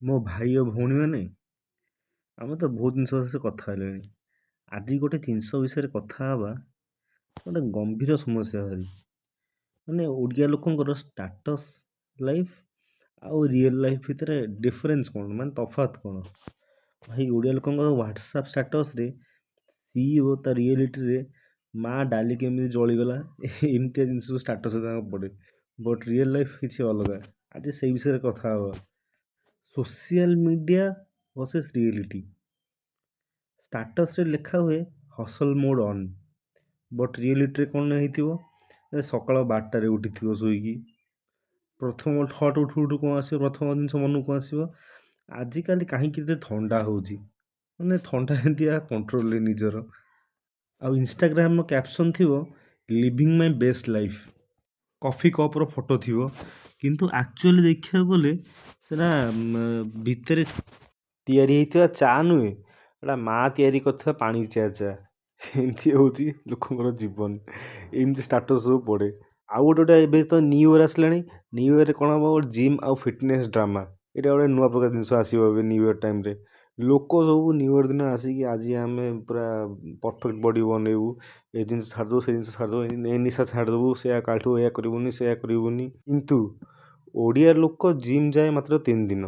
ମୋ ଭାଇ ଓ ଭଉଣୀମାନେ ଆମେ ତ ବହୁତ ଜିନିଷ ବିଷୟରେ କଥା ହେଲେଣି। ଆଜି ଗୋଟେ ଜିନିଷ ବିଷୟରେ କଥା ହେବା, ଗୋଟେ ଗମ୍ଭୀର ସମସ୍ୟା ଭାରି। ମାନେ ଓଡ଼ିଆ ଲୋକଙ୍କର ଷ୍ଟାଟସ୍ ଲାଇଫ୍ ଆଉ ରିଅଲ୍ ଲାଇଫ୍ ଭିତରେ ଡିଫରେନ୍ସ କ'ଣ, ମାନେ ତଫାତ୍ କ'ଣ? ଭାଇ ଓଡ଼ିଆ ଲୋକଙ୍କର ହ୍ୱାଟ୍ସଆପ୍ ଷ୍ଟାଟସ୍‌ରେ ସିଇଓ ତା ରିଏଲିଟିରେ ମା ଡାଲି କେମିତି ଜଳିଗଲା ଏମିତିଆ ଜିନିଷ ଷ୍ଟାଟସ୍ ତାଙ୍କ ପଡ଼େ। ବଟ୍ ରିଅଲ୍ ଲାଇଫ୍ କିଛି ଅଲଗା। ଆଜି ସେଇ ବିଷୟରେ କଥା ହେବା। Social media versus reality. ଷ୍ଟାଟସ୍‌ରେ ଲେଖା ହୁଏ ହସଲ୍ ମୋଡ୍ ଅନ୍, ବଟ୍ ରିଏଲିଟିରେ କ'ଣ ହେଇଥିବ? ସକାଳ 12ଟାରେ ଉଠିଥିବ ଶୋଇକି। ପ୍ରଥମ ଥଟ୍ ଉଠୁ ଉଠୁ କ'ଣ ଆସିବ? ପ୍ରଥମ ଜିନିଷ ମନକୁ କ'ଣ ଆସିବ? ଆଜିକାଲି କାହିଁକି ଏତେ ଥଣ୍ଡା ହେଉଛି? ମାନେ ଥଣ୍ଡା ଏମିତିଆ କଣ୍ଟ୍ରୋଲରେ ନିଜର। ଆଉ ଇନଷ୍ଟାଗ୍ରାମର କ୍ୟାପସନ୍ ଥିବ ଲିଭିଂ ମାଇ ବେଷ୍ଟ ଲାଇଫ୍। କଫି କପ୍ର ଫଟୋ ଥିବ, କିନ୍ତୁ ଆକ୍ଚୁଆଲି ଦେଖିବାକୁ ଗଲେ ସେଟା ଭିତରେ ତିଆରି ହେଇଥିବା ଚା ନୁହେଁ, ଏଟା ମା ତିଆରି କରିଥିବା ପାଣି ଚା। ଏମିତି ହେଉଛି ଲୋକଙ୍କର ଜୀବନ। ଏମିତି ଷ୍ଟାଟସ୍ ସବୁ ପଡ଼େ। ଆଉ ଗୋଟେ ଏବେ ତ ନ୍ୟୁ ଇୟର୍ ଆସିଲାଣି। ନ୍ୟୁ ଇୟର୍‌ରେ କ'ଣ ହେବ? ଜିମ୍ ଆଉ ଫିଟନେସ୍ ଡ୍ରାମା। ଏଇଟା ଗୋଟେ ନୂଆ ପ୍ରକାର ଜିନିଷ ଆସିବ ଏବେ ନ୍ୟୁ ଇୟର୍ ଟାଇମ୍‌ରେ। ଲୋକ ସବୁ ନ୍ୟୁ ଇୟର୍ ଦିନ ଆସିକି ଆଜି ଆମେ ପୁରା ପରଫେକ୍ଟ ବଡି ବନେଇବୁ, ଏ ଜିନିଷ ଛାଡ଼ିଦେବୁ, ସେ ଜିନିଷ ଛାଡ଼ିଦେବୁ, ଏ ନିଶା ଛାଡ଼ିଦେବୁ, ସେୟା କାଲିଠୁ ଏୟା କରିବୁନି, ସେୟା କରିବୁନି। କିନ୍ତୁ ଓଡ଼ିଆ ଲୋକ ଜିମ୍ ଯାଏ ମାତ୍ର 3 ଦିନ,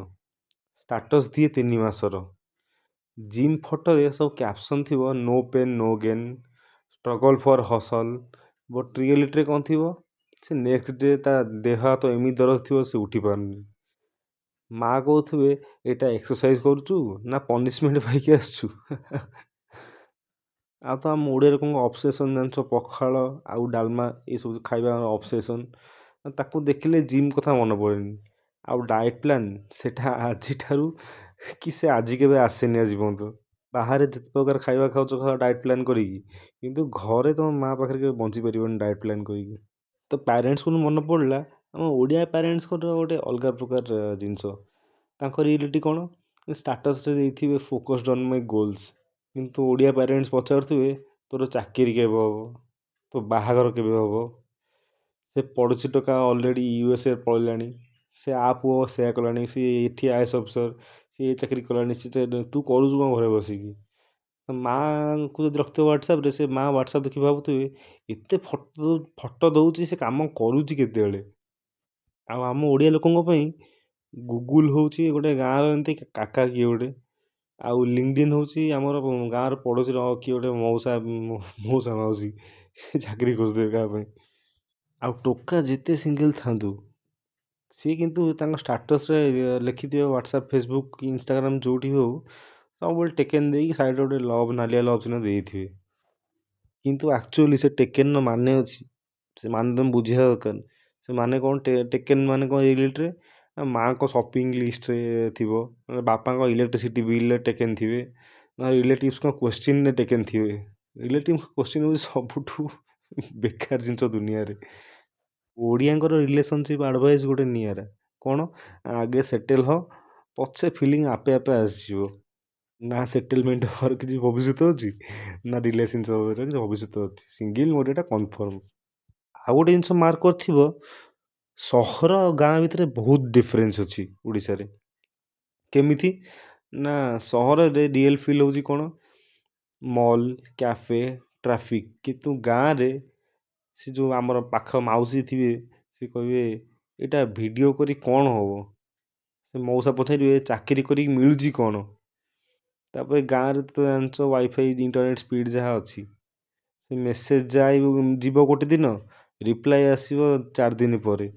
ଷ୍ଟାଟସ୍ ଦିଏ 3 ମାସର। ଜିମ୍ ଫଟୋରେ ସବୁ କ୍ୟାପସନ୍ ଥିବ no pain no gain, struggle for hustle. But ରିଏଲିଟିରେ କ'ଣ ଥିବ? ସେ ନେକ୍ସଟ ଡେ ତା ଦେହ ହାତ ଏମିତି ଦରଜ ଥିବ ସେ ଉଠିପାରୁନି। ମା କହୁଥିବେ ଏଇଟା ଏକ୍ସରସାଇଜ କରୁଛୁ ନା ପନିସମେଣ୍ଟ ପାଇକି ଆସିଛୁ। ଆଉ ତ ଆମ ଓଡ଼ିଆ ଲୋକଙ୍କ ଅବସେସନ୍ ଜାଣିଛ, ପଖାଳ ଆଉ ଡାଲମା ଏସବୁ ଖାଇବା ଅବସେସନ୍। ତାକୁ ଦେଖିଲେ ଜିମ୍ କଥା ମନେ ପଡ଼େନି। ଆଉ ଡାଏଟ୍ ପ୍ଲାନ୍ ସେଟା ଆଜିଠାରୁ କି ସେ ଆଜି କେବେ ଆସେନି ଆଜି ପର୍ଯ୍ୟନ୍ତ। ବାହାରେ ଯେତେ ପ୍ରକାର ଖାଇବା ଖାଉଛ ଖାଅ ଡାଏଟ୍ ପ୍ଲାନ୍ କରିକି, କିନ୍ତୁ ଘରେ ତମ ମା ପାଖରେ କେବେ ବଞ୍ଚିପାରିବନି ଡାଏଟ୍ ପ୍ଲାନ୍ କରିକି। ତ ପ୍ୟାରେଣ୍ଟସ୍କୁ ମନେ ପଡ଼ିଲା, ଆମ ଓଡ଼ିଆ ପ୍ୟାରେଣ୍ଟସ୍ଙ୍କର ଗୋଟେ ଅଲଗା ପ୍ରକାର ଜିନିଷ। ତାଙ୍କ ରିଏଲିଟି କ'ଣ? ଷ୍ଟାଟସ୍‌ରେ ଦେଇଥିବେ ଫୋକସ୍‌ଡ ଅନ୍ ମାଇ ଗୋଲ୍ସ, କିନ୍ତୁ ଓଡ଼ିଆ ପ୍ୟାରେଣ୍ଟସ୍ ପଚାରୁଥିବେ ତୋର ଚାକିରି କେବେ ହେବ, ତୋ ବାହାଘର କେବେ ହେବ? ସେ ପଡ଼ୋଶୀ ଟୋକା ଅଲରେଡ଼ି USA ପଳେଇଲାଣି, ସେ ଆ ପୁଅ ସେୟା କଲାଣି, ସିଏ ଏଠି IAS ଅଫିସର, ସିଏ ଏ ଚାକିରି କଲାଣି, ତୁ କରୁଛୁ କ'ଣ ଘରେ ବସିକି? ମାଆଙ୍କୁ ଯଦି ରଖିଥିବ ହ୍ୱାଟ୍ସଆପ୍‌ରେ, ସେ ମା ହ୍ୱାଟ୍ସଆପ୍ ଦେଖି ଭାବୁଥିବେ ଏତେ ଫଟୋ ଦେଉଛି, ସେ କାମ କରୁଛି କେତେବେଳେ? ଆଉ ଆମ ଓଡ଼ିଆ ଲୋକଙ୍କ ପାଇଁ ଗୁଗୁଲ୍ ହେଉଛି ଗୋଟେ ଗାଁର ଏମିତି କାକା କିଏ ଗୋଟେ, ଆଉ ଲିଙ୍କଡଇନ୍ ହେଉଛି ଆମର ଗାଁର ପଡ଼ୋଶୀର କିଏ ଗୋଟେ ମଉସା ମାଉସୀ ଚାକିରି ଖୋଜୁଥିବେ କାହା ପାଇଁ। ଆଉ ଟୋକା ଯେତେ ସିଙ୍ଗଲ୍ ଥାନ୍ତୁ, ସିଏ କିନ୍ତୁ ତାଙ୍କ ଷ୍ଟାଟସ୍‌ରେ ଲେଖିଥିବେ ହ୍ୱାଟ୍ସଆପ୍, ଫେସବୁକ୍ କି ଇନଷ୍ଟାଗ୍ରାମ୍ ଯେଉଁଠି ବି ହେଉ, ସବୁବେଳେ ଟେକେନ୍ ଦେଇକି ସାଇଡ଼୍‌ରେ ଗୋଟେ ଲଭ୍ ନାଲିଆ ଲଭ୍ ଚିହ୍ନ ଦେଇଥିବେ। କିନ୍ତୁ ଆକ୍ଚୁଆଲି ସେ ଟେକେନ୍‌ର ମାନେ ଅଛି, ସେ ମାନେ ତୁମେ ବୁଝିବା ଦରକାର। ସେ ମାନେ କ'ଣ? ଟେକେନ୍ ମାନେ କ'ଣ ରିଏଲିଟିରେ? ମାଆଙ୍କ ସପିଂ ଲିଷ୍ଟରେ ଥିବ, ବାପାଙ୍କ ଇଲେକ୍ଟ୍ରିସିଟି ବିଲ୍‌ରେ ଟେକେନ୍ ଥିବେ, ରିଲେଟିଭ୍ସଙ୍କ କୋଶ୍ଚିନ୍‌ରେ ଟେକେନ୍ ଥିବେ। ରିଲେଟିଭ୍ସ କୋଶ୍ଚିନ୍ ହେଉଛି ସବୁଠୁ ବେକାର ଜିନିଷ ଦୁନିଆରେ। ଓଡ଼ିଆଙ୍କର ରିଲେସନସିପ୍ ଆଡ଼ଭାଇସ୍ ଗୋଟେ ନିଆରା। କ'ଣ? ଆଗେ ସେଟେଲ୍ ହ, ପଛେ ଫିଲିଂ ଆପେ ଆପେ ଆସିଯିବ। ନା ସେଟେଲମେଣ୍ଟ ହେବାର କିଛି ଭବିଷ୍ୟତ ଅଛି, ନା ରିଲେସନସିପ୍ ହେବାର କିଛି ଭବିଷ୍ୟତ ଅଛି। ସିଙ୍ଗଲ୍ ମୋର ଏଇଟା କନଫର୍ମ। ଆଉ ଗୋଟେ ଜିନିଷ ମାର୍କ କରିଥିବ, ସହର ଆଉ ଗାଁ ଭିତରେ ବହୁତ ଡିଫରେନ୍ସ ଅଛି ଓଡ଼ିଶାରେ। କେମିତି? ନା ସହରରେ ରିଏଲ୍ ଫିଲ୍ ହେଉଛି କ'ଣ? Mall, cafe, traffic. କିନ୍ତୁ ଗାଁରେ ସେ ଯେଉଁ ଆମର ପାଖ ମାଉସୀ ଥିବେ, ସେ କହିବେ ଏଇଟା ଭିଡ଼ିଓ କରି କ'ଣ ହେବ? ସେ ମଉସା ପଚାରିବେ ଚାକିରି କରିକି ମିଳୁଛି କ'ଣ? ତାପରେ ଗାଁରେ ତ ଜାଣିଛ ୱାଇଫାଇ ଇଣ୍ଟରନେଟ୍ ସ୍ପିଡ଼୍ ଯାହା ଅଛି, ସେ ମେସେଜ୍ ଯିବ ଗୋଟେ ଦିନ, ରିପ୍ଲାଏ ଆସିବ 4 ଦିନ ପରେ।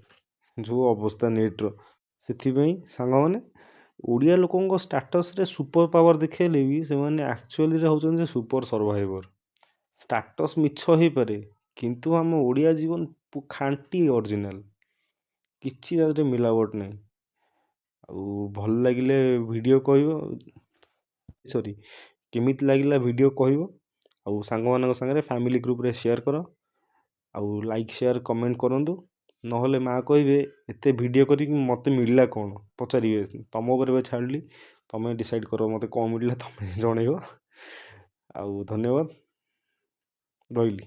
ଯେଉଁ ଅବସ୍ଥା ନେଟ୍‌ର। ସେଥିପାଇଁ ସାଙ୍ଗମାନେ, ଓଡ଼ିଆ ଲୋକଙ୍କ ଷ୍ଟାଟସ୍‌ରେ ସୁପର ପାୱାର ଦେଖେଇଲେ ବି ସେମାନେ ଆକ୍ଚୁଆଲିରେ ହେଉଛନ୍ତି ସୁପର ସର୍ଭାଇଭର। ଷ୍ଟାଟସ୍ ମିଛ ହେଇପାରେ, କିନ୍ତୁ ଆମ ଓଡ଼ିଆ ଜୀବନ ଖାଣ୍ଟି ଅରିଜିନାଲ, କିଛି ତା ଦେହରେ ମିଲାବଟ ନାହିଁ। ଆଉ ଭଲ ଲାଗିଲେ ଭିଡ଼ିଓ କହିବ, ସରି, କେମିତି ଲାଗିଲା ଭିଡ଼ିଓ କହିବ, ଆଉ ସାଙ୍ଗମାନଙ୍କ ସାଙ୍ଗରେ ଫ୍ୟାମିଲି ଗ୍ରୁପ୍‌ରେ ସେୟାର କର, ଆଉ ଲାଇକ୍ ସେୟାର କମେଣ୍ଟ କରନ୍ତୁ। ନହେଲେ ମା କହିବେ ଏତେ ଭିଡ଼ିଓ କରିକି ମୋତେ ମିଳିଲା କ'ଣ ପଚାରିବେ। ତମ ଉପରେ ଏବେ ଛାଡ଼ିଲି, ତମେ ଡିସାଇଡ଼୍ କର ମୋତେ କ'ଣ ମିଳିଲା, ତମେ ଜଣେଇବ। ଆଉ ଧନ୍ୟବାଦ, ରହିଲି।